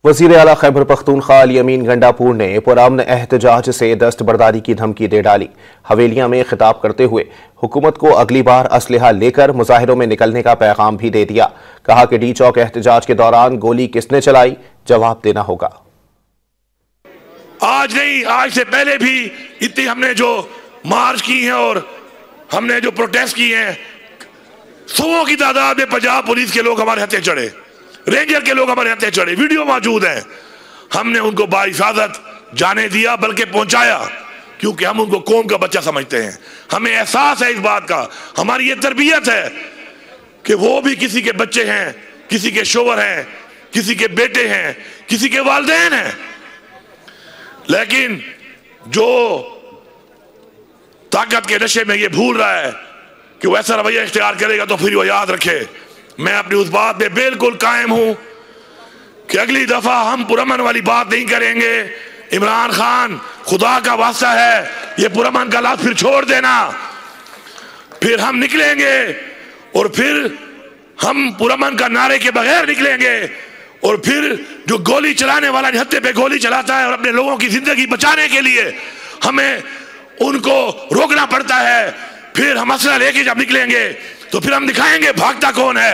وزیر اعلیٰ خیبر پختونخوا علی امین گنڈاپور نے پرامن احتجاج سے دستبرداری کی دھمکی دے ڈالی۔ حویلیاں میں خطاب کرتے ہوئے حکومت کو اگلی بار اسلحہ لے کر مظاہروں میں نکلنے کا پیغام بھی دے دیا۔ کہا کہ ڈی چوک احتجاج کے دوران گولی کس نے چلائی، جواب دینا ہوگا۔ آج نہیں، آج سے پہلے بھی اتنی ہم نے جو مارچ کی ہیں اور ہم نے جو پروٹیسٹ کی ہیں، سووں کی تعداد میں پنجاب پولیس کے لوگ ہمارے ہتھے چڑھے، رینجر کے لوگ ہمارے ہتھے چڑھے، ویڈیو موجود ہیں۔ ہم نے ان کو باحفاظت جانے دیا، بلکہ پہنچایا، کیونکہ ہم ان کو قوم کا بچہ سمجھتے ہیں۔ ہمیں احساس ہے اس بات کا، ہماری یہ تربیت ہے کہ وہ بھی کسی کے بچے ہیں، کسی کے شوہر ہیں، کسی کے بیٹے ہیں، کسی کے والدین ہیں۔ لیکن جو طاقت کے نشے میں یہ بھول رہا ہے کہ وہ ایسا رویہ اختیار کرے گا تو پھر وہ یاد رکھے، میں اپنی اس بات پہ بالکل قائم ہوں کہ اگلی دفعہ ہم پرامن والی بات نہیں کریں گے۔ عمران خان، خدا کا واسطہ ہے، یہ پرامن کا لفظ پھر چھوڑ دینا، پھر ہم نکلیں گے اور پھر ہم پرامن کا نعرے کے بغیر نکلیں گے، اور پھر جو گولی چلانے والا ہتھے پہ گولی چلاتا ہے اور اپنے لوگوں کی زندگی بچانے کے لیے ہمیں ان کو روکنا پڑتا ہے، پھر ہم اسلحہ لے کے جب نکلیں گے تو پھر ہم دکھائیں گے بھاگتا کون ہے۔